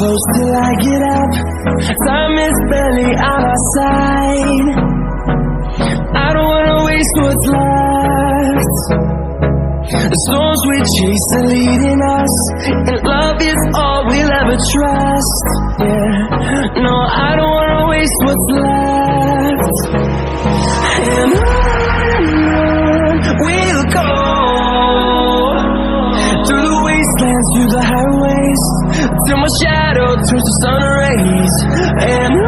close till I get up. Time is barely on our side. I don't wanna waste what's left. The storms we chase are leading us, and love is all we'll ever trust. Yeah, no, I don't wanna waste what's left. And on we'll go, through the wastelands, through the highways, till my shadow turns to sun rays. And